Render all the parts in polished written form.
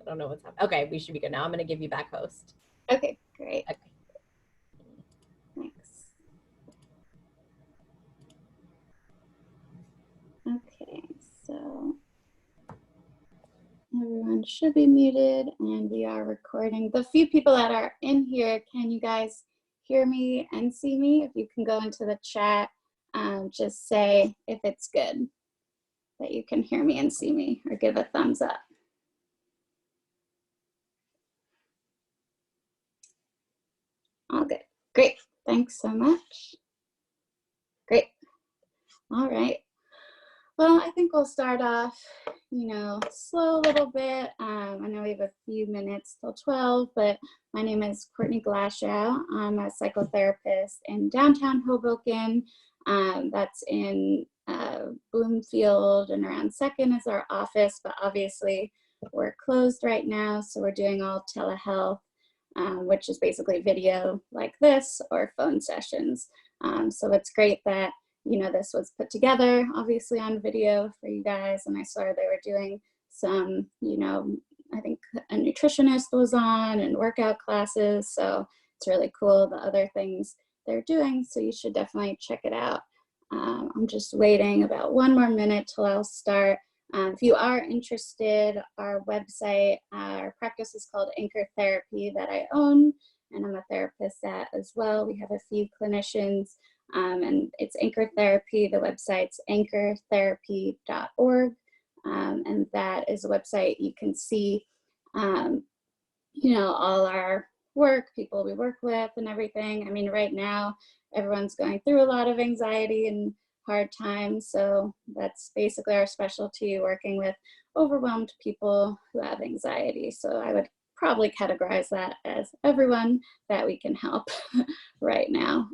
don't know what's happening. Okay, we should be good now. I'm going to give you back host. Okay, great. Okay. Thanks. Okay, so everyone should be muted and we are recording. The few people that are in here, can you guys hear me and see me? If you can go into the chat, just say if it's good that you can hear me and see me, or give a thumbs up. All good. Great. Thanks so much. Great. All right. Well, I think we'll start off, slow a little bit. I know we have a few minutes till 12, but my name is Courtney Glashow. I'm a psychotherapist in downtown Hoboken. That's in Bloomfield, and around 2nd is our office, but obviously we're closed right now. So we're doing all telehealth, which is basically video like this or phone sessions. So it's great that this was put together, obviously on video for you guys. And I saw they were doing some, I think a nutritionist was on and workout classes. So it's really cool, the other things they're doing. So you should definitely check it out. I'm just waiting about 1 more minute till I'll start. If you are interested, our website, our practice is called Anchor Therapy that I own, and I'm a therapist at as well. We have a few clinicians. And it's Anchor Therapy. The website's anchortherapy.org. And that is a website you can see, all our work, people we work with and everything. I mean, right now, everyone's going through a lot of anxiety and hard times. So that's basically our specialty, working with overwhelmed people who have anxiety. So I would probably categorize that as everyone that we can help right now.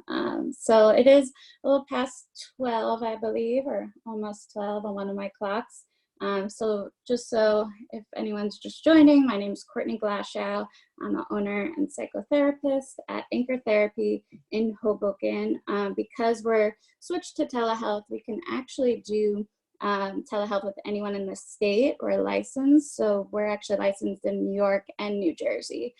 So it is a little past 12, I believe, or almost 12 on one of my clocks. So just so if anyone's just joining, my name is Courtney Glashow. I'm the owner and psychotherapist at Anchor Therapy in Hoboken. Because we're switched to telehealth, we can actually do telehealth with anyone in the state or licensed. So we're actually licensed in New York and New Jersey.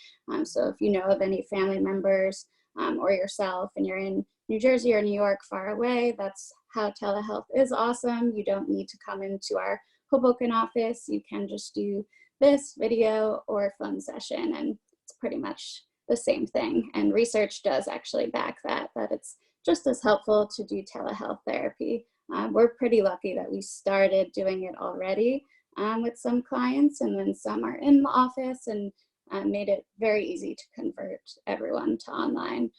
So if you know of any family members or yourself and you're in New Jersey or New York far away, that's how telehealth is awesome. You don't need to come into our Hoboken office. You can just do this video or phone session, and it's pretty much the same thing. And research does actually back that it's just as helpful to do telehealth therapy. We're pretty lucky that we started doing it already with some clients, and then some are in the office, and made it very easy to convert everyone to online.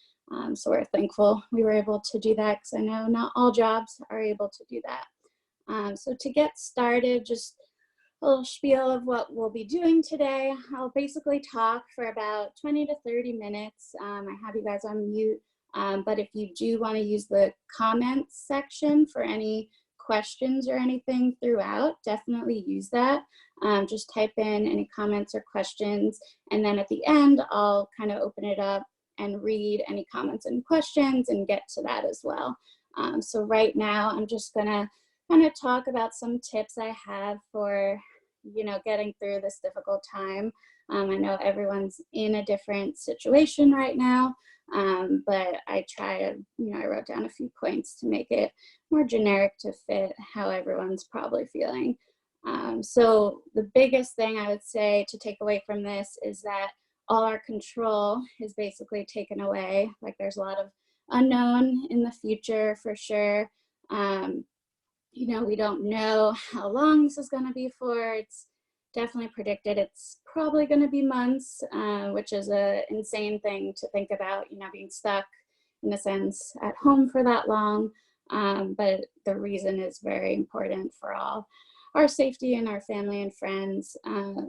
So we're thankful we were able to do that, because I know not all jobs are able to do that. So to get started, just a little spiel of what we'll be doing today. I'll basically talk for about 20 to 30 minutes. I have you guys on mute. But if you do want to use the comments section for any questions or anything throughout, definitely use that. Just type in any comments or questions. And then at the end, I'll kind of open it up and read any comments and questions and get to that as well. So right now, I'm just going to kind of talk about some tips I have for, getting through this difficult time. I know everyone's in a different situation right now. But I try to, I wrote down a few points to make it more generic to fit how everyone's probably feeling. So the biggest thing I would say to take away from this is that all our control is basically taken away. Like, there's a lot of unknown in the future for sure. We don't know how long this is going to be for. It's definitely predicted it's probably going to be months, which is an insane thing to think about, being stuck in a sense at home for that long. But the reason is very important for all our safety and our family and friends.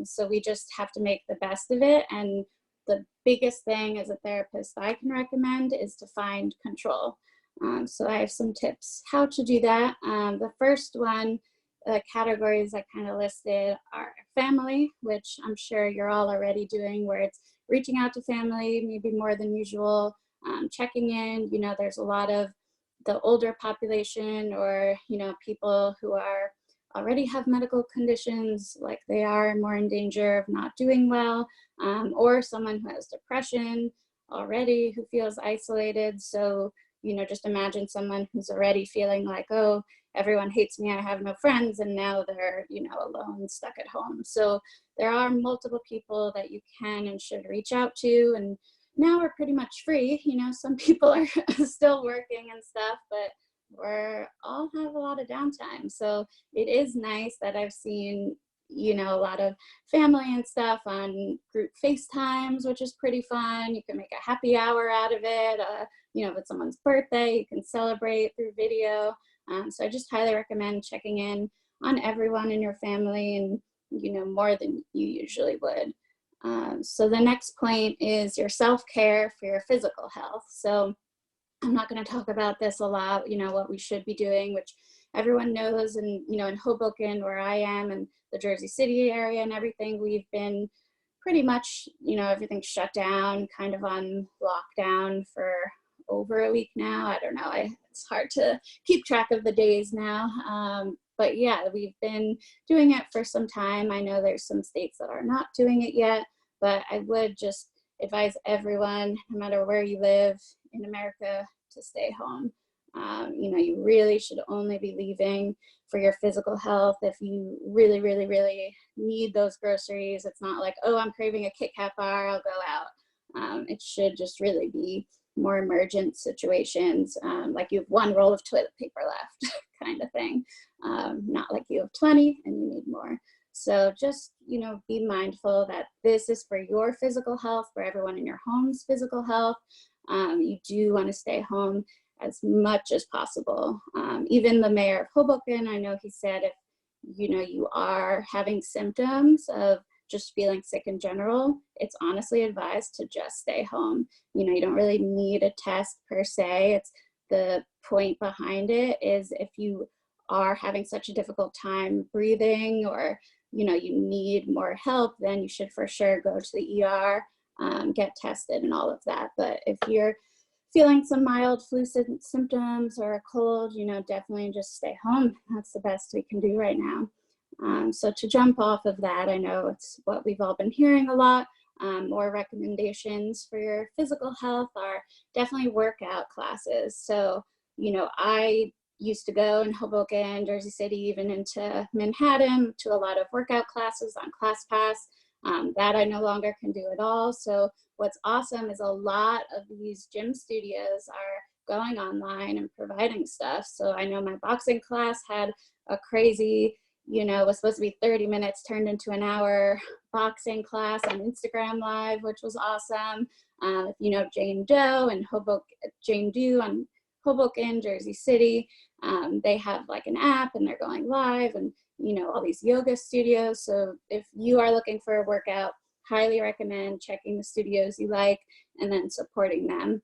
So we just have to make the best of it. And the biggest thing as a therapist I can recommend is to find control. So I have some tips how to do that. The first one, the categories I kind of listed are family, which I'm sure you're all already doing, where it's reaching out to family, maybe more than usual, checking in. There's a lot of the older population or, people who are already have medical conditions, like they are more in danger of not doing well, or someone who has depression already who feels isolated. So, just imagine someone who's already feeling like, oh, everyone hates me, I have no friends, and now they're, alone, stuck at home. So there are multiple people that you can and should reach out to. And now we're pretty much free. Some people are still working and stuff, but we're all have a lot of downtime. So it is nice that I've seen, a lot of family and stuff on group FaceTimes, which is pretty fun. You can make a happy hour out of it. If it's someone's birthday, you can celebrate through video. So I just highly recommend checking in on everyone in your family and, more than you usually would. So the next point is your self-care for your physical health. So I'm not going to talk about this a lot, what we should be doing, which everyone knows. And, in Hoboken, where I am, and the Jersey City area and everything, we've been pretty much, everything's shut down, kind of on lockdown for over a week now. I don't know. It's hard to keep track of the days now. But yeah, we've been doing it for some time. I know there's some states that are not doing it yet, but I would just advise everyone, no matter where you live in America, to stay home. You really should only be leaving for your physical health if you really, really, really need those groceries. It's not like, oh, I'm craving a Kit Kat bar, I'll go out. It should just really be more emergent situations, like you have one roll of toilet paper left kind of thing, not like you have 20 and you need more. So just, be mindful that this is for your physical health, for everyone in your home's physical health. You do want to stay home as much as possible. Even the mayor of Hoboken, I know he said if, you are having symptoms of just feeling sick in general, it's honestly advised to just stay home. You don't really need a test per se. It's the point behind it is if you are having such a difficult time breathing, or, you need more help, then you should for sure go to the ER, get tested and all of that. But if you're feeling some mild flu symptoms or a cold, definitely just stay home. That's the best we can do right now. So to jump off of that, I know it's what we've all been hearing a lot. More recommendations for your physical health are definitely workout classes. So, I used to go in Hoboken, Jersey City, even into Manhattan, to a lot of workout classes on ClassPass. That I no longer can do at all. So what's awesome is a lot of these gym studios are going online and providing stuff. So I know my boxing class had a crazy, was supposed to be 30 minutes turned into an hour boxing class on Instagram Live, which was awesome. If Jane Doe and Jane Doe on Hoboken, Jersey City, they have like an app and they're going live, and all these yoga studios. So if you are looking for a workout, highly recommend checking the studios you like and then supporting them,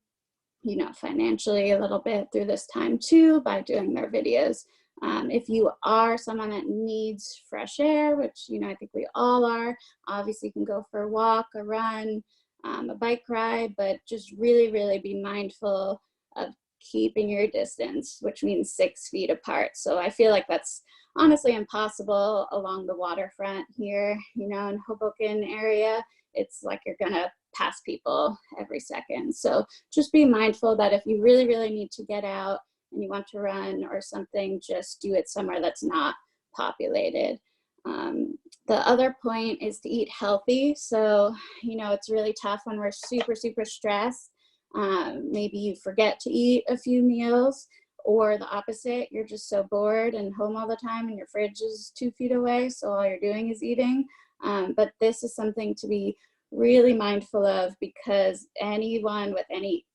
financially a little bit through this time too, by doing their videos. If you are someone that needs fresh air, which, I think we all are, obviously you can go for a walk, a run, a bike ride, but just really, really be mindful of keeping your distance, which means 6 feet apart. So I feel like that's honestly impossible along the waterfront here, in Hoboken area. It's like you're gonna pass people every second. So just be mindful that if you really, really need to get out and you want to run or something, just do it somewhere that's not populated. The other point is to eat healthy. So, it's really tough when we're super, super stressed. Maybe you forget to eat a few meals, or the opposite, you're just so bored and home all the time and your fridge is 2 feet away, so all you're doing is eating. But this is something to be really mindful of, because anyone with any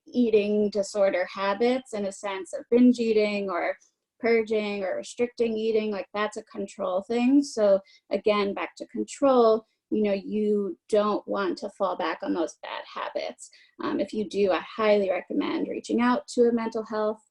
eating disorder habits, in a sense of binge eating or purging or restricting eating, that's a control thing. So again, back to control, you don't want to fall back on those bad habits. If you do, I highly recommend reaching out to a mental health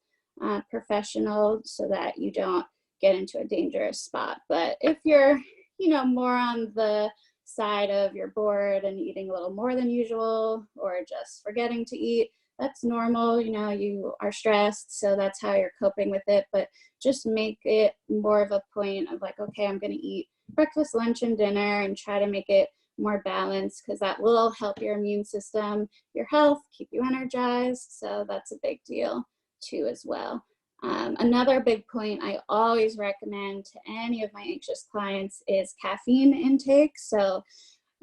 professional so that you don't get into a dangerous spot. But if you're, more on the side of you're bored and eating a little more than usual, or just forgetting to eat, that's normal. You know, you are stressed, so that's how you're coping with it. But just make it more of a point of like, okay, I'm going to eat breakfast, lunch, and dinner, and try to make it more balanced, because that will help your immune system, your health, keep you energized. So that's a big deal too as well. Another big point I always recommend to any of my anxious clients is caffeine intake. So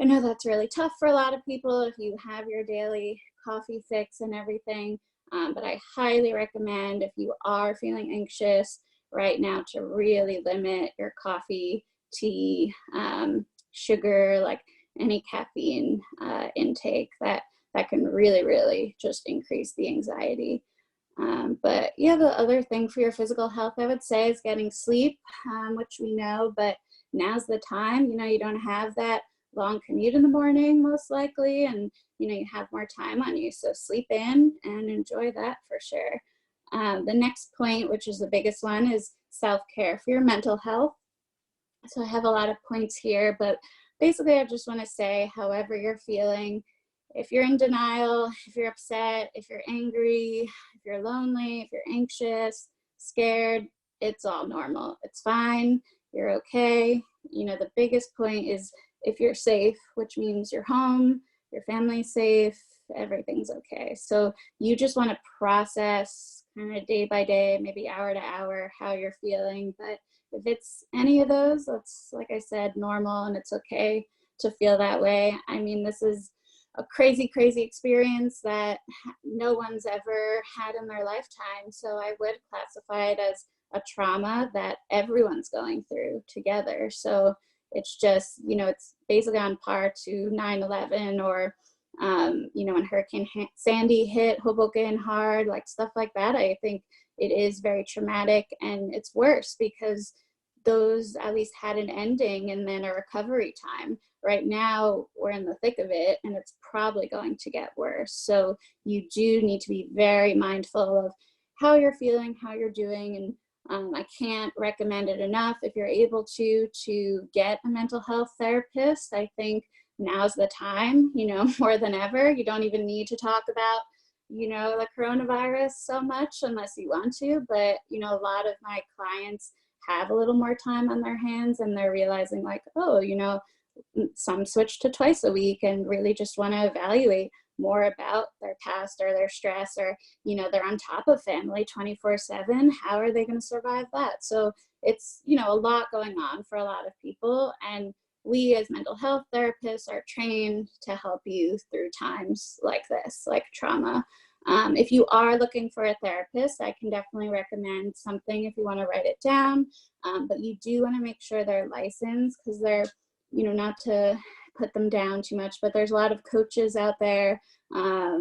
I know that's really tough for a lot of people if you have your daily coffee fix and everything, but I highly recommend, if you are feeling anxious right now, to really limit your coffee, tea, sugar, like any caffeine intake. That can really just increase the anxiety. But yeah, the other thing for your physical health, I would say, is getting sleep, which we know, but now's the time. You know, you don't have that long commute in the morning, most likely, and you know, you have more time on you, so sleep in and enjoy that for sure. The next point, which is the biggest one, is self-care for your mental health. So I have a lot of points here, but basically I just want to say, however you're feeling, if you're in denial, if you're upset, if you're angry, if you're lonely, if you're anxious, scared, it's all normal. It's fine. You're okay. You know, the biggest point is if you're safe, which means you're home, your family's safe, everything's okay. So you just want to process kind of day by day, maybe hour to hour, how you're feeling. But if it's any of those, that's, like I said, normal, and it's okay to feel that way. I mean, this is a crazy experience that no one's ever had in their lifetime. So I would classify it as a trauma that everyone's going through together. So it's just, you know, it's basically on par to 9/11 or, you know, when Hurricane Sandy hit Hoboken hard, like stuff like that. I think it is very traumatic, and it's worse because those at least had an ending and then a recovery time. Right now, we're in the thick of it, and it's probably going to get worse. So you do need to be very mindful of how you're feeling, how you're doing, and I can't recommend it enough. If you're able to get a mental health therapist, I think now's the time, you know, more than ever. You don't even need to talk about, you know, the coronavirus so much unless you want to, but, you know, a lot of my clients have a little more time on their hands, and they're realizing like, oh, you know, some switch to twice a week and really just want to evaluate more about their past or their stress, or, you know, they're on top of family 24/7. How are they going to survive that? So it's, you know, a lot going on for a lot of people. And we as mental health therapists are trained to help you through times like this, like trauma. If you are looking for a therapist, I can definitely recommend something if you want to write it down. But you do want to make sure they're licensed, because they're, you know, not to put them down too much, but there's a lot of coaches out there, a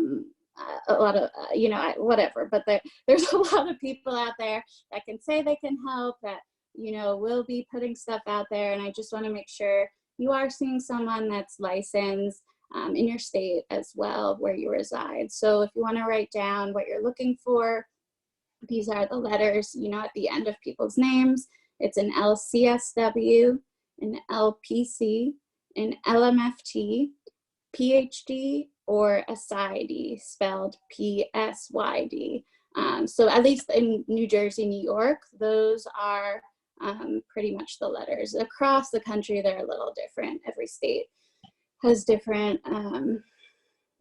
lot of, you know, whatever, but there's a lot of people out there that can say they can help, that, you know, will be putting stuff out there. And I just want to make sure you are seeing someone that's licensed in your state as well, where you reside. So if you want to write down what you're looking for, these are the letters, you know, at the end of people's names. It's an LCSW, an LPC, an LMFT, PhD, or a PsyD, spelled PSYD. So at least in New Jersey, New York, those are pretty much the letters. Across the country, they're a little different. Every state has different,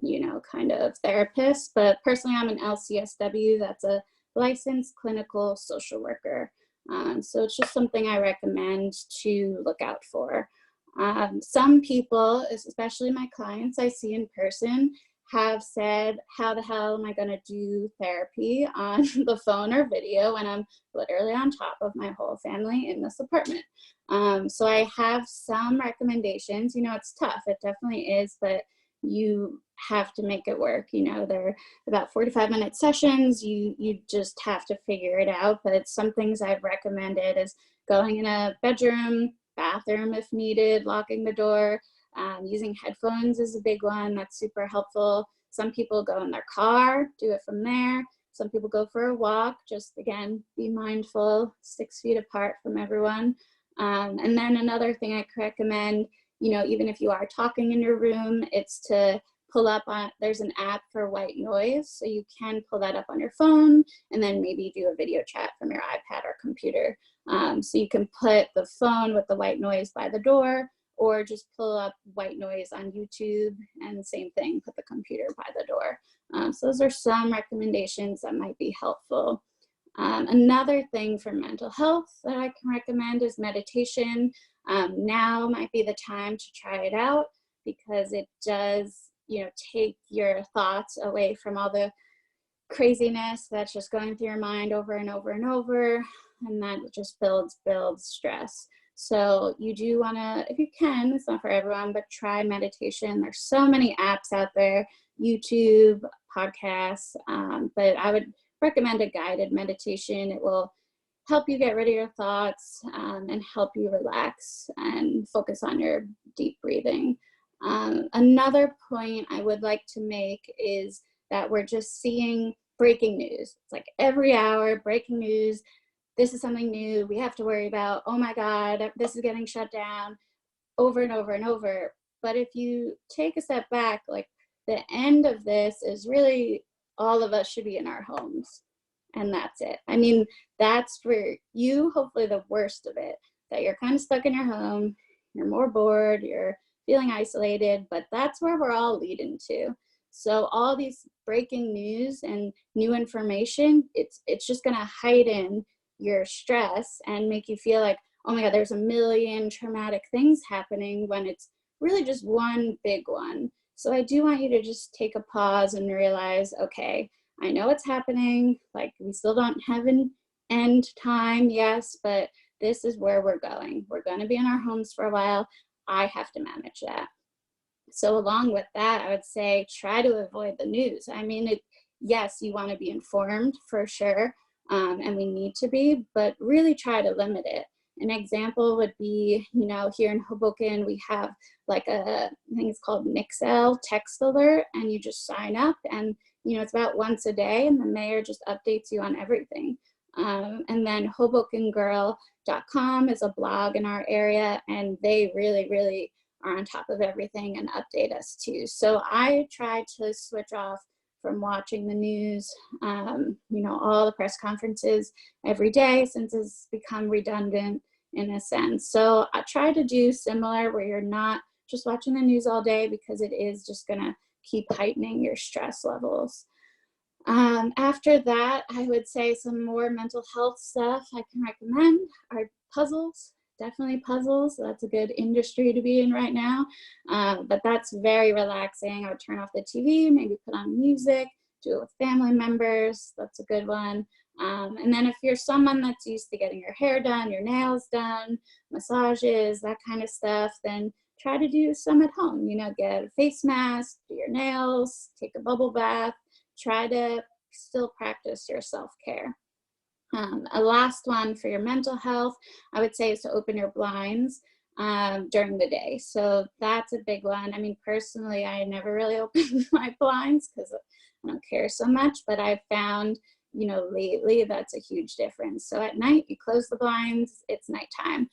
you know, kind of therapists. But personally, I'm an LCSW. That's a licensed clinical social worker. So it's just something I recommend to look out for. Some people, especially my clients I see in person, have said, how the hell am I going to do therapy on the phone or video when I'm literally on top of my whole family in this apartment? So I have some recommendations. You know, it's tough. It definitely is, but you have to make it work. You know, they're about 45-minute sessions. You just have to figure it out. But some things I've recommended is going in a bedroom, bathroom if needed, locking the door. Using headphones is a big one. That's super helpful. Some people go in their car, do it from there. Some people go for a walk. Just, again, be mindful, 6 feet apart from everyone. And then another thing I recommend, you know, even if you are talking in your room, it's to pull up on, there's an app for white noise, so you can pull that up on your phone and then maybe do a video chat from your iPad or computer. So you can put the phone with the white noise by the door, or just pull up white noise on YouTube, and same thing, put the computer by the door. So those are some recommendations that might be helpful. Another thing for mental health that I can recommend is meditation. Now might be the time to try it out, because it does, take your thoughts away from all the craziness that's just going through your mind over and over and over, and that just builds stress. So you do want to, if you can, it's not for everyone, but try meditation. There's so many apps out there, YouTube, podcasts, but I would recommend a guided meditation. It will help you get rid of your thoughts and help you relax and focus on your deep breathing. Another point I would like to make is that we're just seeing breaking news. It's like every hour, breaking news. This is something new we have to worry about. Oh my God, this is getting shut down, over and over and over. But if you take a step back, like, the end of this is really all of us should be in our homes. And that's it. I mean, that's for you, hopefully the worst of it, that you're kind of stuck in your home, you're more bored, you're feeling isolated, but that's where we're all leading to. So all these breaking news and new information, it's just gonna heighten your stress and make you feel like, oh my God, there's a million traumatic things happening, when it's really just one big one. So I do want you to just take a pause and realize, okay, I know it's happening, like, we still don't have an end time, yes, but this is where we're going. We're going to be in our homes for a while. I have to manage that. So along with that, I would say try to avoid the news. I mean, yes, you want to be informed for sure, and we need to be, but really try to limit it. An example would be, here in Hoboken, we have like I think it's called Nixel text alert, and you just sign up, and it's about once a day, and the mayor just updates you on everything. And then HobokenGirl.com is a blog in our area, and they really, really are on top of everything and update us too. So I try to switch off from watching the news, all the press conferences every day, since it's become redundant in a sense. So I try to do similar, where you're not just watching the news all day, because it is just gonna keep heightening your stress levels. After that, I would say some more mental health stuff I can recommend are puzzles. Definitely puzzles. That's a good industry to be in right now. But that's very relaxing. I would turn off the TV, maybe put on music, do it with family members. That's a good one. And then if you're someone that's used to getting your hair done, your nails done, massages, that kind of stuff, then try to do some at home. Get a face mask, do your nails, take a bubble bath. Try to still practice your self-care. A last one for your mental health, I would say, is to open your blinds during the day. So that's a big one. I mean, personally, I never really open my blinds because I don't care so much, but I've found, lately that's a huge difference. So at night, you close the blinds, it's nighttime.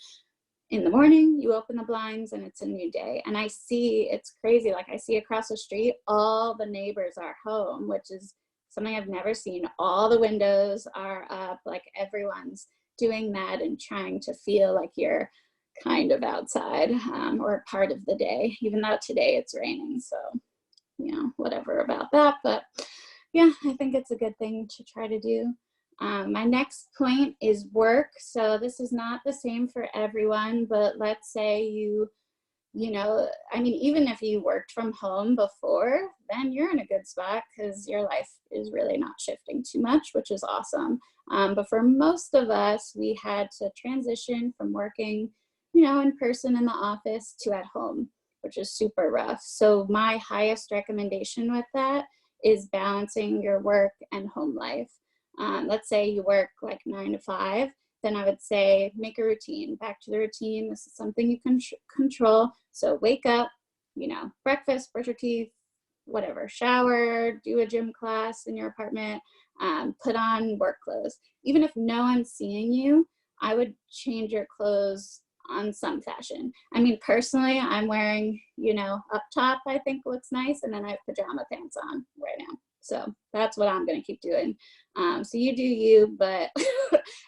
In the morning, you open the blinds and it's a new day. And I see, it's crazy. Like, I see across the street, all the neighbors are home, which is something I've never seen. All the windows are up, like everyone's doing that and trying to feel like you're kind of outside or part of the day, even though today it's raining. So, whatever about that. But yeah, I think it's a good thing to try to do. My next point is work. So this is not the same for everyone, but let's say even if you worked from home before, then you're in a good spot because your life is really not shifting too much, which is awesome. But for most of us, we had to transition from working, in person in the office to at home, which is super rough. So my highest recommendation with that is balancing your work and home life. Let's say you work like 9 to 5, then I would say make a routine. Back to the routine. This is something you can control. So wake up, breakfast, brush your teeth, whatever, shower, do a gym class in your apartment, put on work clothes. Even if no one's seeing you, I would change your clothes on some fashion. I mean, personally, I'm wearing, you know, up top, I think looks nice, and then I have pajama pants on right now. So that's what I'm going to keep doing. So you do you, but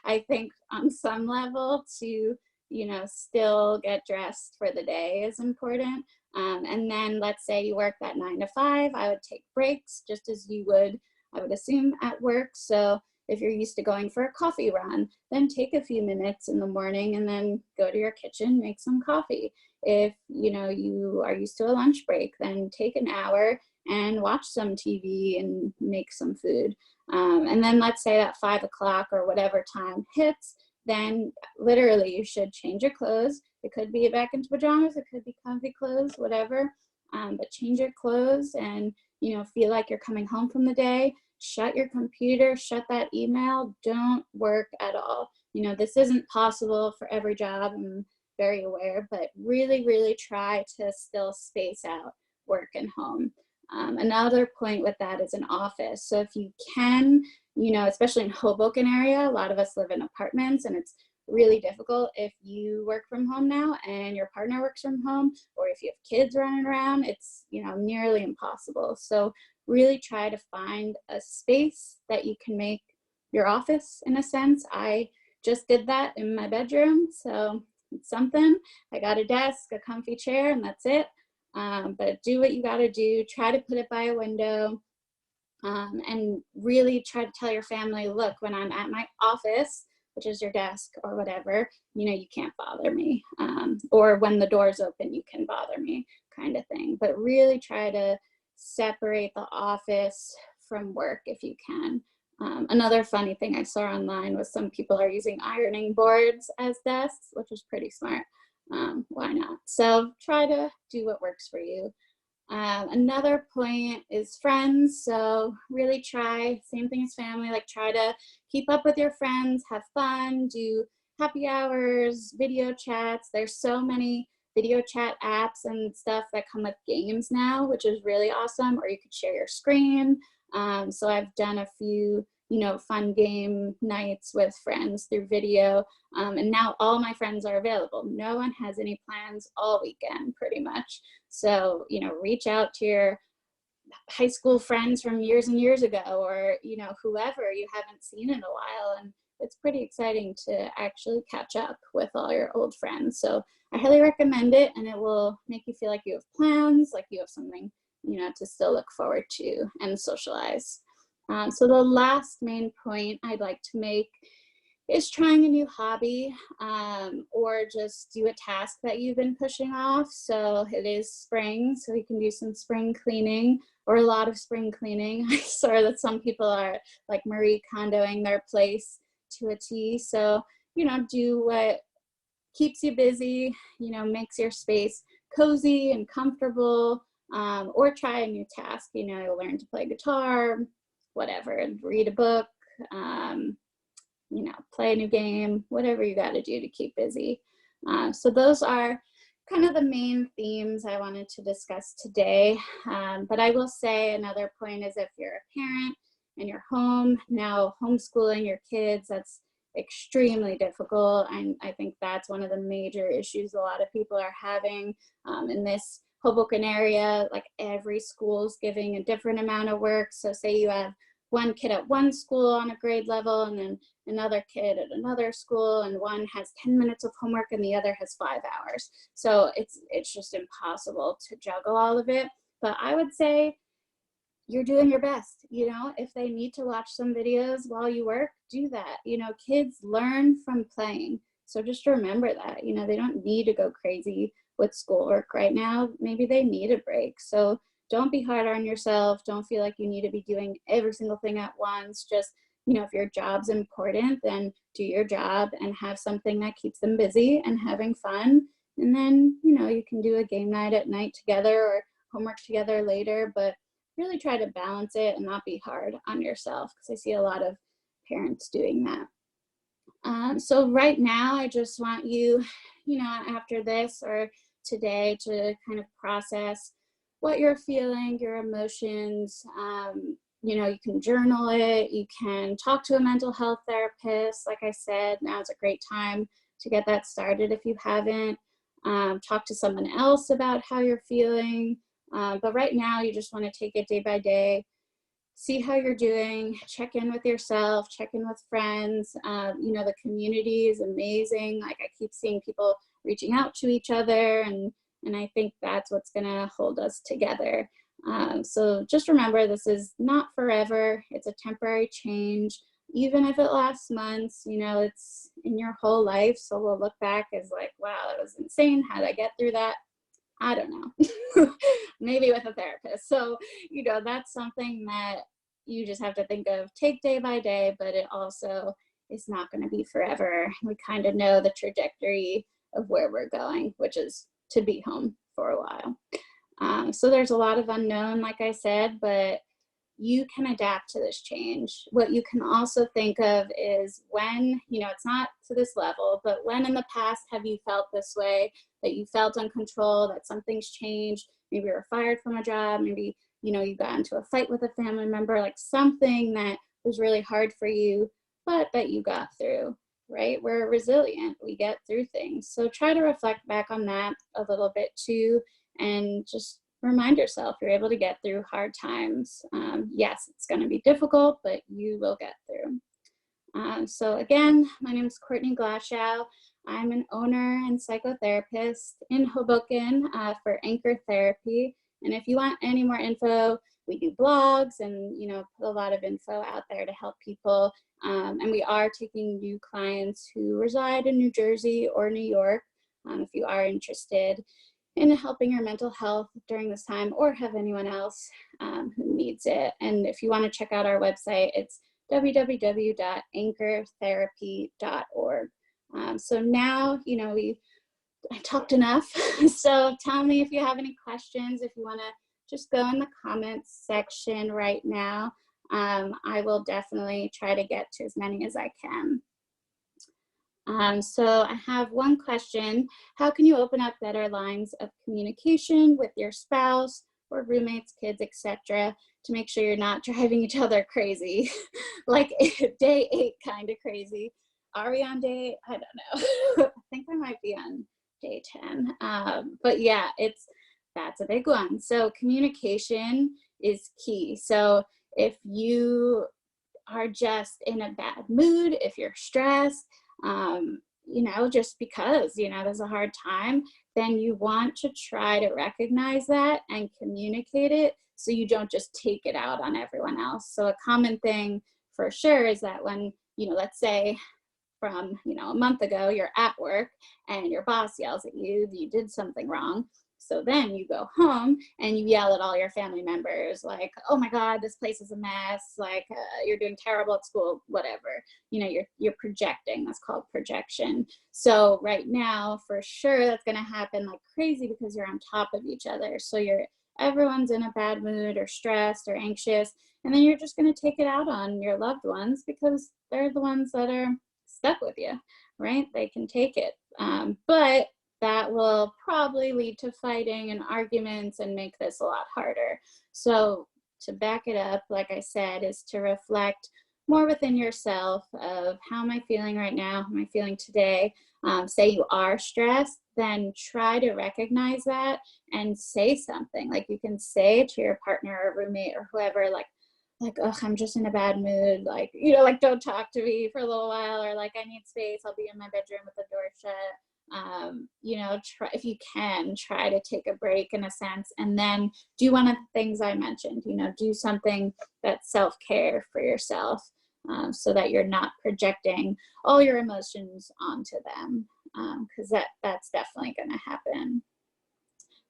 I think on some level to, you know, still get dressed for the day is important. And then let's say you work that 9 to 5, I would take breaks just as you would, I would assume, at work. So if you're used to going for a coffee run, then take a few minutes in the morning and then go to your kitchen, make some coffee. If, you know, you are used to a lunch break, then take an hour and watch some TV and make some food. And then let's say that 5 o'clock or whatever time hits, then literally you should change your clothes. It could be back into pajamas, it could be comfy clothes, whatever. But change your clothes and, you know, feel like you're coming home from the day. Shut your computer, shut that email, don't work at all. You know, this isn't possible for every job, I'm very aware, but really, really try to still space out work and home. Another point with that is an office. So if you can, you know, especially in Hoboken area, a lot of us live in apartments and it's really difficult if you work from home now and your partner works from home, or if you have kids running around, it's, you know, nearly impossible. So really try to find a space that you can make your office in a sense. I just did that in my bedroom, so it's something. I got a desk, a comfy chair, and that's it. But do what you got to do. Try to put it by a window, and really try to tell your family, look, when I'm at my office, which is your desk or whatever, you know, you can't bother me. Or when the door's open, you can bother me, kind of thing. But really try to separate the office from work if you can. Another funny thing I saw online was some people are using ironing boards as desks, which is pretty smart. Why not? So try to do what works for you. Another point is friends. So really try, same thing as family, like try to keep up with your friends, have fun, do happy hours, video chats. There's so many video chat apps and stuff that come with games now, which is really awesome. Or you could share your screen. So I've done a few, you know, fun game nights with friends through video. And now all my friends are available. No one has any plans all weekend, pretty much. So, you know, reach out to your high school friends from years and years ago, or, you know, whoever you haven't seen in a while. And it's pretty exciting to actually catch up with all your old friends. So I highly recommend it, and it will make you feel like you have plans, like you have something, you know, to still look forward to and socialize. So the last main point I'd like to make is trying a new hobby, or just do a task that you've been pushing off. So it is spring, so you can do some spring cleaning or a lot of spring cleaning. I saw that some people are like Marie Kondoing their place to a T. So, you know, do what keeps you busy, you know, makes your space cozy and comfortable, or try a new task, you know, learn to play guitar, whatever, read a book, you know, play a new game, whatever you got to do to keep busy. So those are kind of the main themes I wanted to discuss today. But I will say another point is if you're a parent and you're home now homeschooling your kids, that's extremely difficult. And I think that's one of the major issues a lot of people are having in this Hoboken area. Like every school's giving a different amount of work. So say you have one kid at one school on a grade level and then another kid at another school, and one has 10 minutes of homework and the other has 5 hours. So it's just impossible to juggle all of it. But I would say you're doing your best. You know, if they need to watch some videos while you work, do that. You know, kids learn from playing. So just remember that, you know, they don't need to go crazy with schoolwork right now. Maybe they need a break. So don't be hard on yourself. Don't feel like you need to be doing every single thing at once. Just, you know, if your job's important, then do your job and have something that keeps them busy and having fun. And then, you know, you can do a game night at night together or homework together later, but really try to balance it and not be hard on yourself, because I see a lot of parents doing that. So right now, I just want you, you know, after this or today to kind of process what you're feeling, your emotions. You know, you can journal it, you can talk to a mental health therapist. Like I said, now is a great time to get that started if you haven't. Talk to someone else about how you're feeling. But right now, you just want to take it day by day, see how you're doing, check in with yourself, check in with friends. You know, the community is amazing. Like, I keep seeing people reaching out to each other, and I think that's what's gonna hold us together. So just remember, this is not forever. It's a temporary change. Even if it lasts months, you know, it's in your whole life. So we'll look back as like, wow, that was insane. How did I get through that? I don't know. Maybe with a therapist. So, you know, that's something that you just have to think of, take day by day, but it also is not going to be forever. We kind of know the trajectory of where we're going, which is to be home for a while. So there's a lot of unknown, like I said, but you can adapt to this change. What you can also think of is when, you know, it's not to this level, but when in the past have you felt this way, that you felt uncontrolled, that something's changed, maybe you were fired from a job, maybe, you know, you got into a fight with a family member, like something that was really hard for you, but that you got through, right? We're resilient, we get through things. So try to reflect back on that a little bit too, and just remind yourself you're able to get through hard times. Yes, it's going to be difficult, but you will get through. So again, my name is Courtney Glashow. I'm an owner and psychotherapist in Hoboken for Anchor Therapy. And if you want any more info, we do blogs and, you know, put a lot of info out there to help people. And we are taking new clients who reside in New Jersey or New York. If you are interested in helping your mental health during this time, or have anyone else who needs it. And if you want to check out our website, it's www.anchortherapy.org. So now, you know, I talked enough. So tell me if you have any questions, if you want to just go in the comments section right now. I will definitely try to get to as many as I can. So I have one question. How can you open up better lines of communication with your spouse or roommates, kids, etc., to make sure you're not driving each other crazy? Like day 8 kind of crazy. Are we on day? I don't know. I think I might be on day 10. But yeah, that's a big one. So communication is key. So if you are just in a bad mood, if you're stressed, you know, just because, you know, there's a hard time, then you want to try to recognize that and communicate it so you don't just take it out on everyone else. So a common thing for sure is that when, you know, let's say from, you know, a month ago, you're at work and your boss yells at you, you did something wrong. So then you go home and you yell at all your family members like, oh my God, this place is a mess. Like you're doing terrible at school, whatever. You know, you're projecting. That's called projection. So right now, for sure, that's going to happen like crazy because you're on top of each other. So everyone's in a bad mood or stressed or anxious. And then you're just going to take it out on your loved ones because they're the ones that are stuck with you, right? They can take it. But that will probably lead to fighting and arguments and make this a lot harder. So to back it up, like I said, is to reflect more within yourself of how am I feeling right now? How am I feeling today? Say you are stressed, then try to recognize that and say something. Like you can say to your partner or roommate or whoever, like, oh, I'm just in a bad mood. Like, you know, like don't talk to me for a little while, or like I need space. I'll be in my bedroom with the door shut. You know, if you can, try to take a break in a sense, and then do one of the things I mentioned, you know, do something that's self-care for yourself, so that you're not projecting all your emotions onto them, because that's definitely going to happen.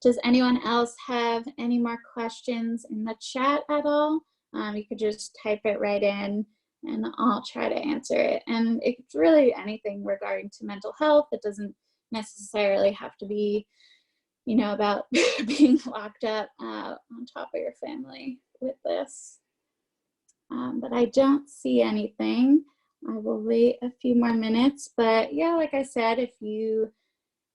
Does anyone else have any more questions in the chat at all? You could just type it right in and I'll try to answer it. And it's really anything regarding to mental health. It doesn't necessarily have to be, you know, about being locked up on top of your family with this. But I don't see anything. I will wait a few more minutes. But yeah, like I said, if you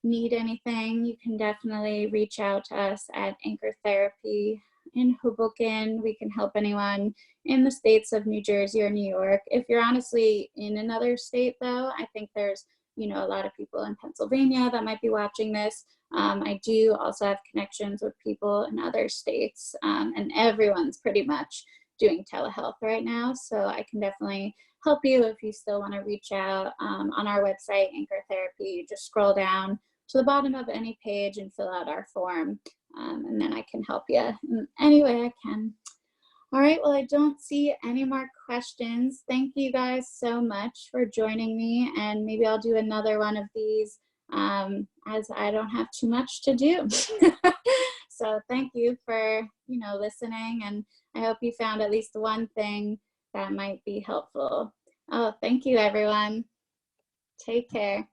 need anything, you can definitely reach out to us at Anchor Therapy in Hoboken. We can help anyone in the states of New Jersey or New York. If you're honestly in another state though, I think there's you know, a lot of people in Pennsylvania that might be watching this. I do also have connections with people in other states, and everyone's pretty much doing telehealth right now. So I can definitely help you if you still want to reach out. On our website, Anchor Therapy, you just scroll down to the bottom of any page and fill out our form. And then I can help you in any way I can. All right, well, I don't see any more questions. Thank you guys so much for joining me, and maybe I'll do another one of these as I don't have too much to do. So thank you for, you know, listening, and I hope you found at least one thing that might be helpful. Oh, thank you, everyone. Take care.